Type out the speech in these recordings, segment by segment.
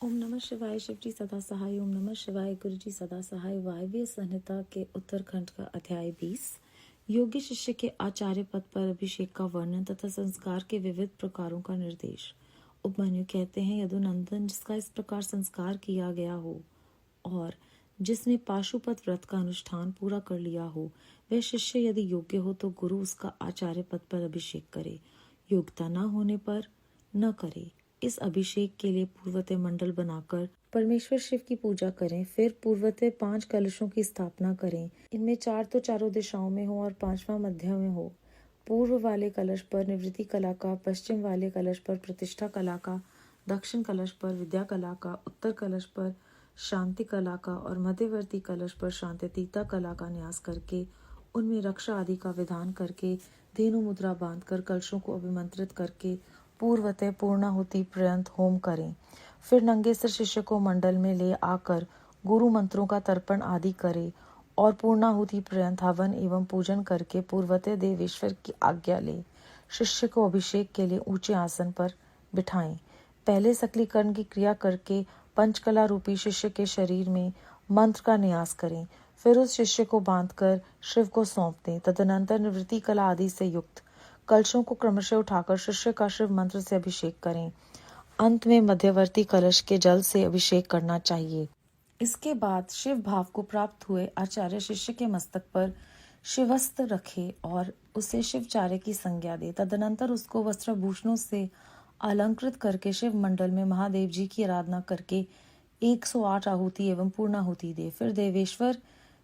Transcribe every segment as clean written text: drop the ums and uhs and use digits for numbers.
ओम नमः शिवाय। शिव जी सदा सहाय। ओम नमः शिवाय। गुरु जी सदा सहाय। वायव्य संहिता के उत्तरखंड का अध्याय 20। योग्य शिष्य के आचार्य पद पर अभिषेक का वर्णन तथा संस्कार के विविध प्रकारों का निर्देश। उपमन्यु कहते हैं, यदुनंदन, जिसका इस प्रकार संस्कार किया गया हो और जिसने पाशुपत व्रत का अनुष्ठान पूरा कर लिया हो, वह शिष्य यदि योग्य हो तो गुरु उसका आचार्य पद पर अभिषेक करे। योग्यता न होने पर न करे। इस अभिषेक के लिए पूर्वते मंडल बनाकर परमेश्वर शिव की पूजा करें। फिर पूर्वते 5 कलशों की स्थापना करें। इनमें 4 तो चारों दिशाओं में हो और 5वां मध्य में हो। पूर्व वाले कलश पर निवृत्ति कला का, पश्चिम वाले कलश पर प्रतिष्ठा कला का, दक्षिण कलश पर विद्या कला का, उत्तर कलश पर शांति कला का और मध्यवर्ती कलश पर शांतितीता कला का न्यास करके उनमें रक्षा आदि का विधान करके धेनु मुद्रा बांधकर कलशों को अभिमंत्रित करके पूर्वतः पूर्णाहुति पर्यंत होम करें। फिर नंगे सिर शिष्य को मंडल में ले आकर गुरु मंत्रों का तर्पण आदि करे और पूर्णाहुति पर्यंत हवन एवं पूजन करके पूर्वतः देवेश्वर की आज्ञा ले शिष्य को अभिषेक के लिए ऊंचे आसन पर बिठाएं। पहले सकलीकरण की क्रिया करके पंचकला रूपी शिष्य के शरीर में मंत्र का न्यास करें। फिर उस शिष्य को बांधकर शिव को सौंप दें। तदनंतर निवृत्ति कला आदि से युक्त कलशों को क्रमशः उठाकर शिष्य का शिव मंत्र से अभिषेक करें। अंत में मध्यवर्ती कलश के जल से अभिषेक करना चाहिए। इसके बाद शिव भाव को प्राप्त हुए आचार्य शिष्य के मस्तक पर शिवस्त्र रखे और उसे शिवचार्य की संज्ञा दे। तदनंतर उसको वस्त्रभूषणों से अलंकृत करके शिव मंडल में महादेव जी की आराधना करके 108 आहुति एवं पूर्णाहुति दे। फिर देवेश्वर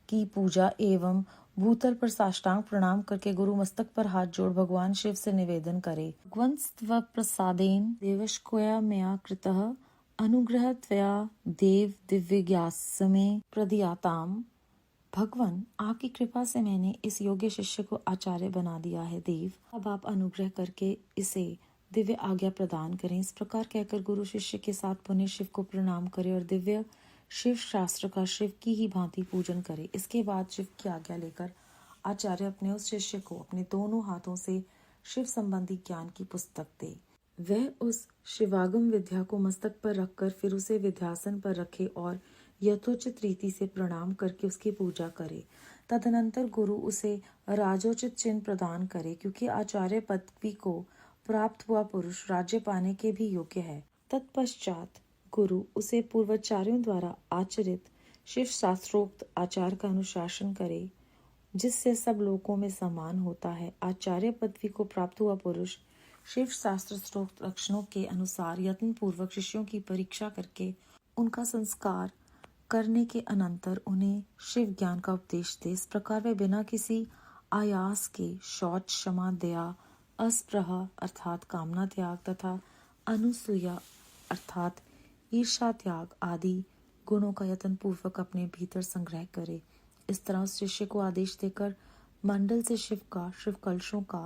की पूजा एवं भूतल पर साष्टांग प्रणाम करके गुरु मस्तक पर हाथ जोड़ भगवान शिव से निवेदन करे, भगवंस्त्व प्रसादेन देवशकोया मया कृतः अनुग्रह त्वया देव दिव्यज्ञासमे प्रदीयताम। भगवान, आपकी कृपा से मैंने इस योग्य शिष्य को आचार्य बना दिया है। देव, अब आप अनुग्रह करके इसे दिव्य आज्ञा प्रदान करें। इस प्रकार कहकर गुरु शिष्य के साथ पुनः शिव को प्रणाम करे और दिव्य शिव शास्त्र का शिव की ही भांति पूजन करे। इसके बाद शिव की आज्ञा लेकर आचार्य अपने उस शिष्य को अपने दोनों हाथों से शिव संबंधी ज्ञान की पुस्तक दे। वह उस शिवागम विद्या को मस्तक पर रखकर फिर उसे विद्यासन पर रखे और यथोचित रीति से प्रणाम करके उसकी पूजा करे। तदनंतर गुरु उसे राजोचित चिन्ह प्रदान करे, क्योंकि आचार्य पदवी को प्राप्त हुआ पुरुष राज्य पाने के भी योग्य है। तत्पश्चात गुरु उसे पूर्वाचार्यों द्वारा आचरित शिव शास्त्रोक्त आचार का अनुशासन करे, जिससे सब लोकों में समान होता है। आचार्य पदवी को प्राप्त हुआ पुरुष शिव शास्त्रोक्त लक्षणों के अनुसार यत्न पूर्वक शिष्यों की परीक्षा करके उनका संस्कार करने के अनंतर उन्हें शिव ज्ञान का उपदेश दे। इस प्रकार वे बिना किसी आयास के शौच, क्षमा, दया, अस्पृह अर्थात कामना त्याग तथा अनुसूया अर्थात ईर्षा त्याग आदि गुणों का यत्न पूर्वक अपने भीतर संग्रह करे। इस तरह उस शिष्य को आदेश देकर मंडल से शिव कलशों का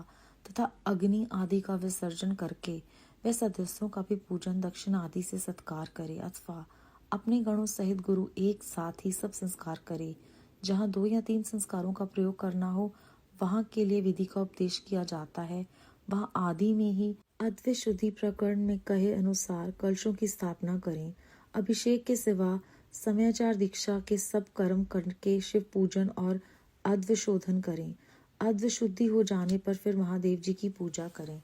तथा अग्नि आदि का विसर्जन करके वे सदस्यों का भी पूजन दक्षिणा आदि से सत्कार करे, अथवा अपने गणों सहित गुरु एक साथ ही सब संस्कार करे। जहाँ 2 या 3 संस्कारों का प्रयोग करना हो, वहाँ के लिए विधि का उपदेश किया जाता है। वहाँ आदि में ही अद्वैत शुद्धि प्रकरण में कहे अनुसार कलशों की स्थापना करें। अभिषेक के सिवा समयाचार दीक्षा के सब कर्म करके शिव पूजन और अद्वैत शोधन करें। अद्वैत शुद्धि हो जाने पर फिर महादेव जी की पूजा करें।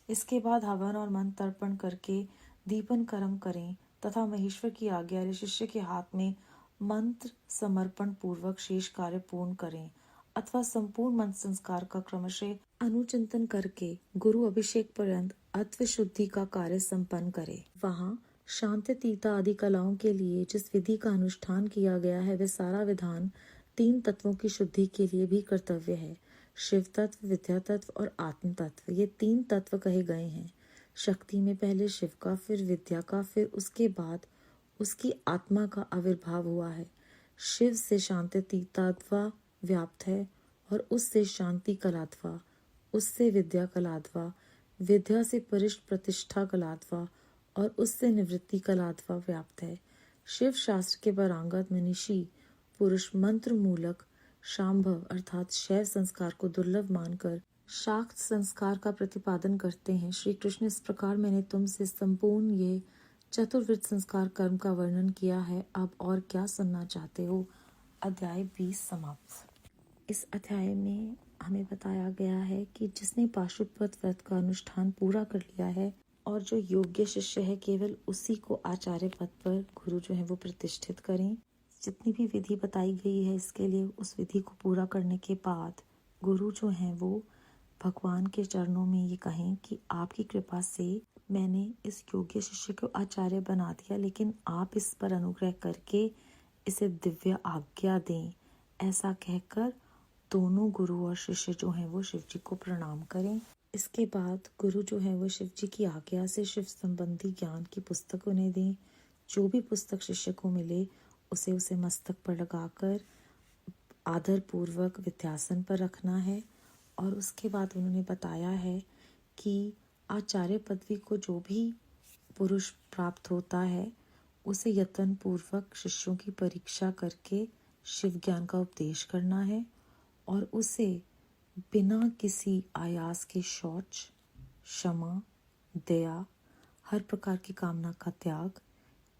इसके बाद हवन और मंत्र तर्पण करके दीपन कर्म करें तथा महेश्वर की आज्ञा ले शिष्य के हाथ में मंत्र समर्पण पूर्वक शेष कार्य पूर्ण करें, अथवा संपूर्ण मंत्र संस्कार का क्रमशः अनुचिंतन करके गुरु अभिषेक पर्यंत अद्वैत शुद्धि का कार्य संपन्न करे। वहाँ शांतितीता आदि कलाओं के लिए जिस विधि का अनुष्ठान किया गया है, वह सारा विधान 3 तत्वों की शुद्धि के लिए भी कर्तव्य है। शिव तत्व, विद्या तत्व और आत्म तत्व, ये 3 तत्व कहे गए हैं। शक्ति में पहले शिव का, फिर विद्या का, फिर उसके बाद उसकी आत्मा का आविर्भाव हुआ है। शिव से शांतितीतात्वा व्याप्त है और उससे शांति कलात्वा, उससे विद्या कलात्वा, विद्या से परिष्ठ प्रतिष्ठा कलात्वा और उससे निवृत्ति कलात्वा व्याप्त है। शिव शास्त्र के परांगत मनीषी पुरुष मंत्र मूलक शांभव अर्थात शैव संस्कार को दुर्लभ मानकर शाक्त संस्कार का प्रतिपादन करते हैं। श्री कृष्ण, इस प्रकार मैंने तुमसे संपूर्ण ये चतुर्विध संस्कार कर्म का वर्णन किया है। अब और क्या सुनना चाहते हो? अध्याय 20 समाप्त। इस अध्याय में हमें बताया गया है कि जिसने पाशुपत व्रत का अनुष्ठान पूरा कर लिया है और जो योग्य शिष्य है केवल उसी को आचार्य पद पर गुरु जो है वो प्रतिष्ठित करें। जितनी भी विधि बताई गई है इसके लिए उस विधि को पूरा करने के बाद गुरु जो है वो भगवान के चरणों में ये कहें कि आपकी कृपा से मैंने इस योग्य शिष्य को आचार्य बना दिया, लेकिन आप इस पर अनुग्रह करके इसे दिव्य आज्ञा दें। ऐसा कहकर दोनों गुरु और शिष्य जो हैं वो शिव जी को प्रणाम करें। इसके बाद गुरु जो है वो शिव जी की आज्ञा से शिव संबंधी ज्ञान की पुस्तक उन्हें दें। जो भी पुस्तक शिष्य को मिले उसे मस्तक पर लगाकर आदर पूर्वक विद्यासन पर रखना है। और उसके बाद उन्होंने बताया है कि आचार्य पदवी को जो भी पुरुष प्राप्त होता है उसे यत्न पूर्वक शिष्यों की परीक्षा करके शिव ज्ञान का उपदेश करना है और उसे बिना किसी आयास के शौच, क्षमा, दया, हर प्रकार की कामना का त्याग,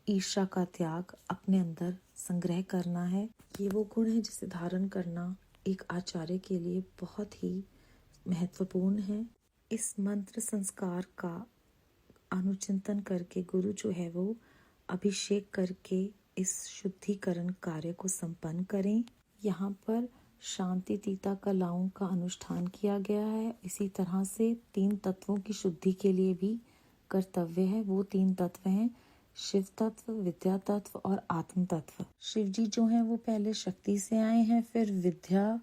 ईर्ष्या का त्याग अपने अंदर संग्रह करना है। ये वो गुण है जिसे धारण करना एक आचार्य के लिए बहुत ही महत्वपूर्ण है। इस मंत्र संस्कार का अनुचिंतन करके गुरु जो है वो अभिषेक करके इस शुद्धिकरण कार्य को संपन्न करें। यहाँ पर शांति तीता कलाओं का अनुष्ठान किया गया है। इसी तरह से 3 तत्वों की शुद्धि के लिए भी कर्तव्य है। वो 3 तत्व हैं शिव तत्व, विद्या तत्व और आत्म तत्व। शिव जी जो हैं वो पहले शक्ति से आए हैं, फिर विद्या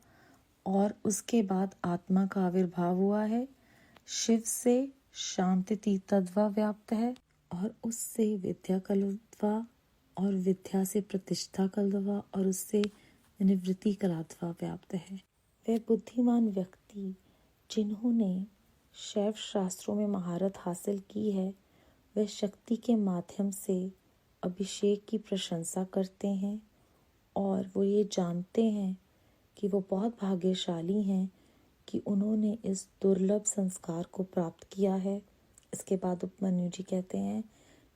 और उसके बाद आत्मा का आविर्भाव हुआ है। शिव से शांति तीतत्व व्याप्त है और उससे विद्या कलत्वा और विद्या से प्रतिष्ठा कलत्वा और उससे निवृत्ति कलात्वा व्याप्त है। वह बुद्धिमान व्यक्ति जिन्होंने शैव शास्त्रों में महारत हासिल की है वह शक्ति के माध्यम से अभिषेक की प्रशंसा करते हैं और वो ये जानते हैं कि वो बहुत भाग्यशाली हैं कि उन्होंने इस दुर्लभ संस्कार को प्राप्त किया है। इसके बाद उपमन्यु जी कहते हैं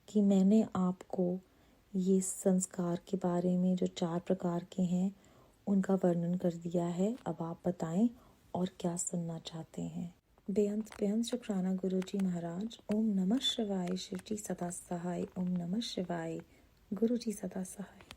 कि मैंने आपको ये संस्कार के बारे में जो 4 प्रकार के हैं उनका वर्णन कर दिया है। अब आप बताएं और क्या सुनना चाहते हैं। बेअंत शुक्राना गुरु जी महाराज। ओम नमः शिवाय। शिव जी सदा सहाय। ओम नमः शिवाय। गुरु जी सदा सहाय।